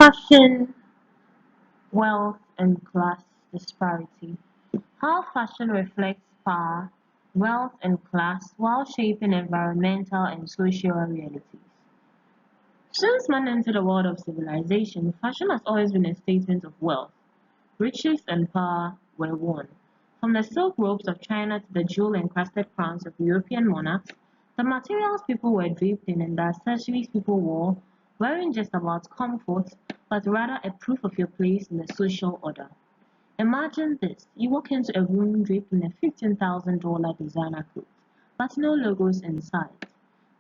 Fashion, wealth, and class disparity. How fashion reflects power, wealth, and class while shaping environmental and social realities. Since man entered the world of civilization, fashion has always been a statement of wealth. Riches and power were worn. From the silk robes of China to the jewel-encrusted crowns of European monarchs, the materials people were draped in and the accessories people wore weren't just about comfort, but rather a proof of your place in the social order. Imagine this: you walk into a room draped in a $15,000 designer coat, but no logos inside.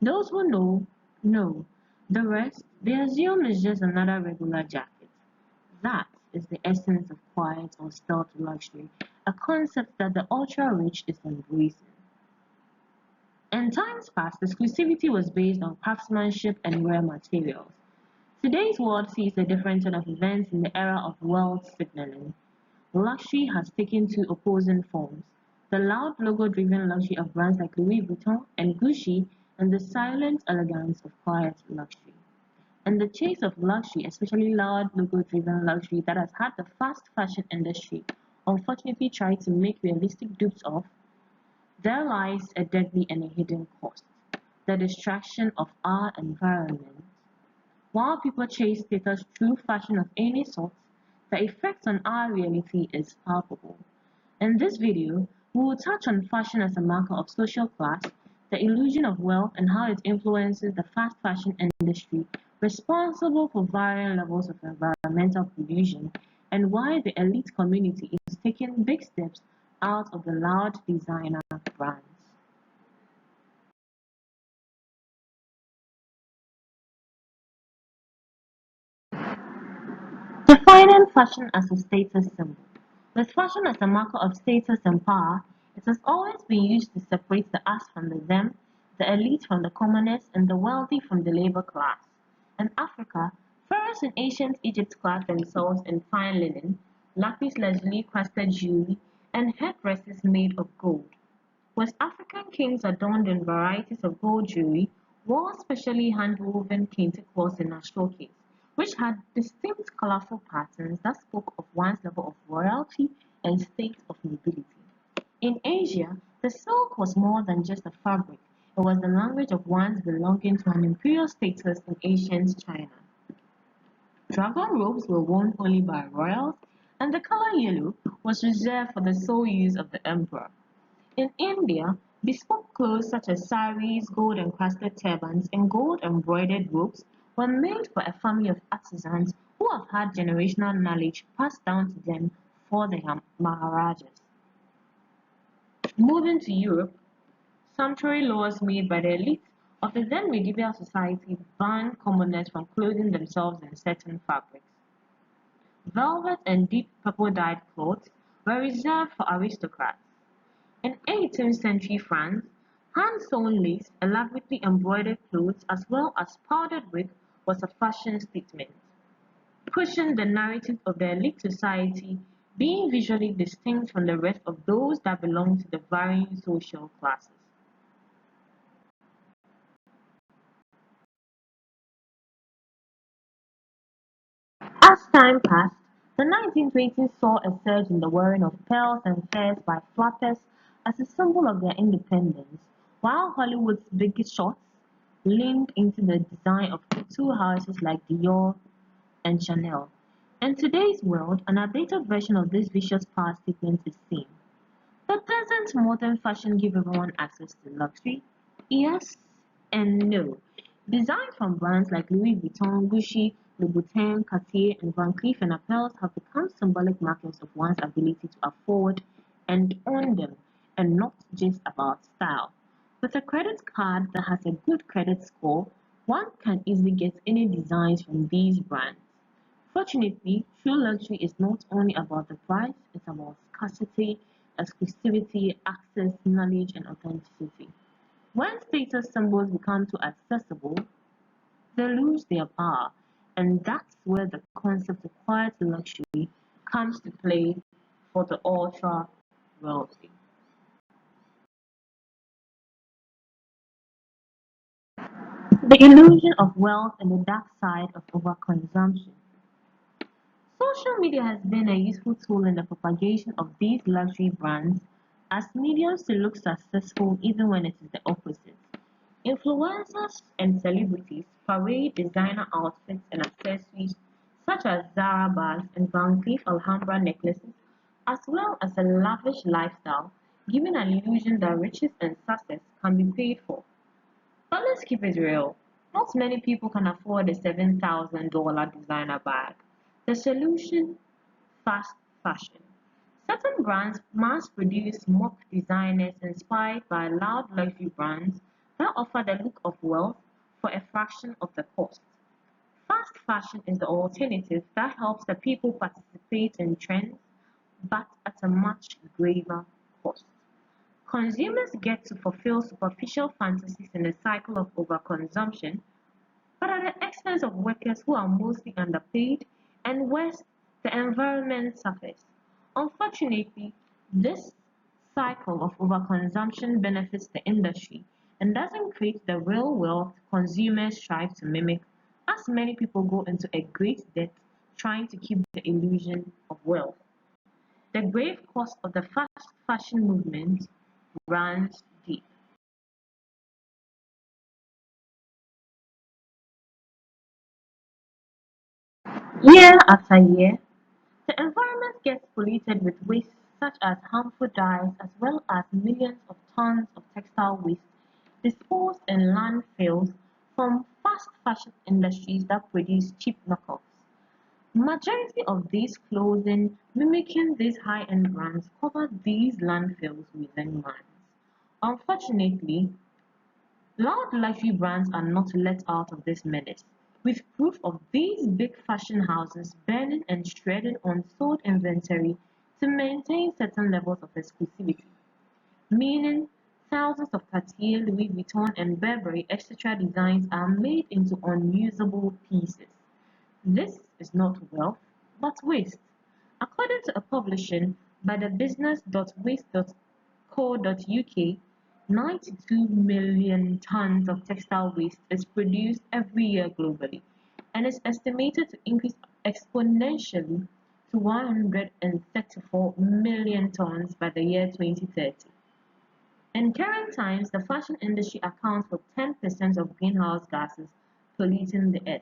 Those who know. The rest, they assume is just another regular jacket. That is the essence of quiet or stealth luxury, a concept that the ultra-rich is embracing. In times past, exclusivity was based on craftsmanship and rare materials. Today's world sees a different turn of events in the era of wealth signaling. Luxury has taken two opposing forms: the loud logo-driven luxury of brands like Louis Vuitton and Gucci, and the silent elegance of quiet luxury. And the chase of luxury, especially loud logo-driven luxury that has had the fast fashion industry unfortunately try to make realistic dupes of, there lies a deadly and a hidden cost: the destruction of our environment. While people chase status through fashion of any sort, the effect on our reality is palpable. In this video, we will touch on fashion as a marker of social class, the illusion of wealth, and how it influences the fast fashion industry responsible for varying levels of environmental pollution, and why the elite community is taking big steps out of the loud designer brands. Defining fashion as a status symbol. With fashion as a marker of status and power, it has always been used to separate the us from the them, the elite from the commoners, and the wealthy from the labor class. In Africa, pharaohs in ancient Egypt clad themselves in fine linen, lapis lazuli crusted jewelry, and headdresses made of gold. West African kings adorned in varieties of gold jewelry wore specially hand-woven kente cloths in showcase, which had distinct colorful patterns that spoke of one's level of royalty and state of nobility. In Asia, the silk was more than just a fabric, it was the language of one's belonging to an imperial status in ancient China. Dragon robes were worn only by royals, and the color yellow was reserved for the sole use of the emperor. In India, bespoke clothes such as saris, gold-encrusted turbans, and gold-embroidered robes were made for a family of artisans who have had generational knowledge passed down to them for the Maharajas. Moving to Europe, sumptuary laws made by the elite of the then medieval society banned commoners from clothing themselves in certain fabrics. Velvet and deep purple-dyed clothes were reserved for aristocrats. In 18th century France, hand-sewn lace, elaborately embroidered clothes, as well as powdered wig was a fashion statement, pushing the narrative of the elite society being visually distinct from the rest of those that belong to the varying social classes. As time passed, the 1920s saw a surge in the wearing of pearls and furs by flappers as a symbol of their independence, while Hollywood's big shots leaned into the design of couture houses like Dior and Chanel. In today's world, an updated version of this vicious power statement is seen. But doesn't modern fashion give everyone access to luxury? Yes and no. Designs from brands like Louis Vuitton, Gucci, Louboutin, Cartier, and Van Cleef and Arpels have become symbolic markers of one's ability to afford and own them, and not just about style. With a credit card that has a good credit score, one can easily get any designs from these brands. Fortunately, true luxury is not only about the price, it's about scarcity, exclusivity, access, knowledge, and authenticity. When status symbols become too accessible, they lose their power, and that's where the concept of quiet luxury comes to play for the ultra wealthy. The illusion of wealth and the dark side of overconsumption. Social media has been a useful tool in the propagation of these luxury brands as mediums to look successful even when it is the opposite. Influencers and celebrities parade designer outfits and accessories such as Zara bags and Van Cleef Alhambra necklaces, as well as a lavish lifestyle, giving an illusion that riches and success can be paid for. But let's keep it real. Not many people can afford a $7,000 designer bag. The solution: fast fashion. Certain brands mass produce mock designers inspired by loud luxury brands that offer the look of wealth for a fraction of the cost. Fast fashion is the alternative that helps the people participate in trends but at a much graver cost. Consumers get to fulfill superficial fantasies in a cycle of overconsumption, but at the expense of workers who are mostly underpaid, and worse, the environment suffers. Unfortunately, this cycle of overconsumption benefits the industry and doesn't create the real wealth consumers strive to mimic, as many people go into a great debt trying to keep the illusion of wealth. The grave cost of the fast fashion movement runs deep. Year after year, the environment gets polluted with waste such as harmful dyes as well as millions of tons of textile waste disposed in landfills from fast fashion industries that produce cheap knockoffs. Majority of these clothing mimicking these high-end brands cover these landfills within months. Unfortunately, loud luxury brands are not let out of this menace, with proof of these big fashion houses burning and shredding unsold inventory to maintain certain levels of exclusivity, meaning thousands of Cartier, Louis Vuitton, and Burberry etc. designs are made into unusable pieces. This is not wealth, but waste. According to a publication by the business.waste.co.uk, 92 million tons of textile waste is produced every year globally and is estimated to increase exponentially to 134 million tons by the year 2030. In current times, the fashion industry accounts for 10% of greenhouse gases polluting the earth.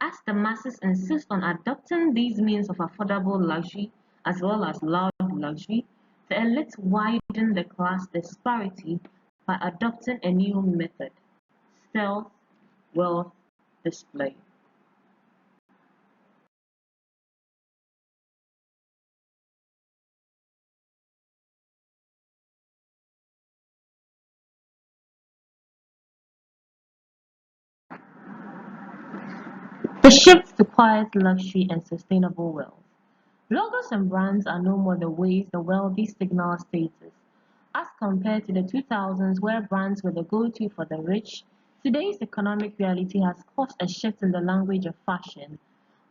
As the masses insist on adopting these means of affordable luxury as well as loud luxury, the elites widen the class disparity by adopting a new method: stealth wealth display. The shift to quiet luxury and sustainable wealth. Logos and brands are no more the ways the wealthy signal status. As compared to the 2000s where brands were the go-to for the rich, today's economic reality has caused a shift in the language of fashion.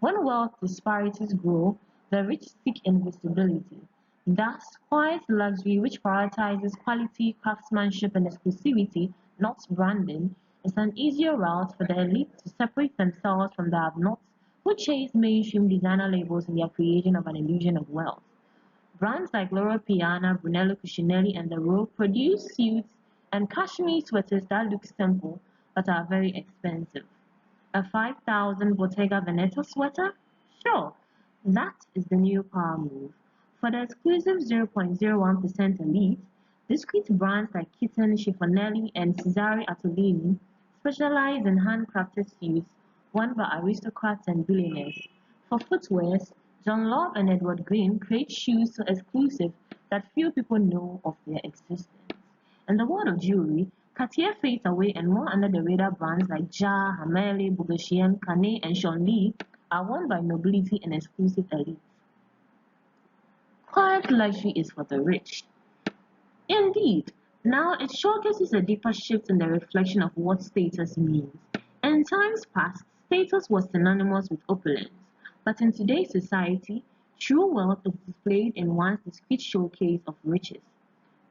When wealth disparities grow, the rich seek invisibility. Thus, quiet luxury, which prioritizes quality, craftsmanship, and exclusivity, not branding, is an easier route for the elite to separate themselves from the have-nots who chase mainstream designer labels in their creation of an illusion of wealth. Brands like Loro Piana, Brunello Cucinelli, and The Row produce suits and cashmere sweaters that look simple but are very expensive. A 5,000 Bottega Veneta sweater? Sure, that is the new power move. For the exclusive 0.01% elite, discreet brands like Kitten, Chiffonelli, and Cesare Attovini specialize in handcrafted suits worn by aristocrats and billionaires. For footwear, John Love and Edward Green create shoes so exclusive that few people know of their existence. In the world of jewelry, Cartier fades away and more under-the-radar brands like Ja, Hamele, Bourgogne, Canet, and Chanel are worn by nobility and exclusive elites. Quiet luxury is for the rich. Indeed, now it showcases a deeper shift in the reflection of what status means. In times past, status was synonymous with opulence, but in today's society, true wealth is displayed in one's discreet showcase of riches.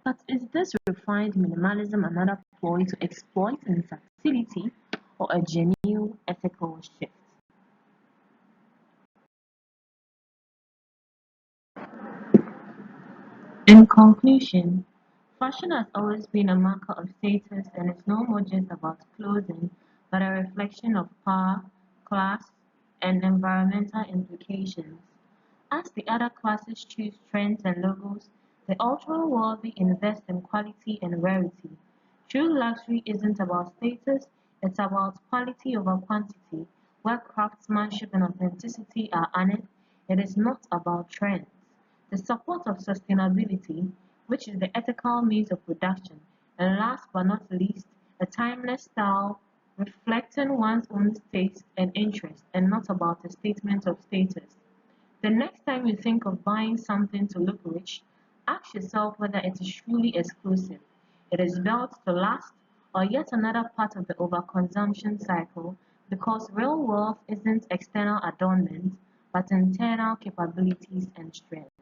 But is this refined minimalism another ploy to exploit infertility or a genuine ethical shift? In conclusion, fashion has always been a marker of status and is no more just about clothing, but a reflection of power, class, and environmental implications. As the other classes choose trends and logos, the ultra-wealthy invest in quality and rarity. True luxury isn't about status, it's about quality over quantity, where craftsmanship and authenticity are honored. It is not about trends. The support of sustainability, which is the ethical means of production, and last but not least, a timeless style reflecting one's own taste and interest and not about a statement of status. The next time you think of buying something to look rich, ask yourself whether it is truly exclusive. It is built to last or yet another part of the overconsumption cycle because real wealth isn't external adornment but internal capabilities and strength.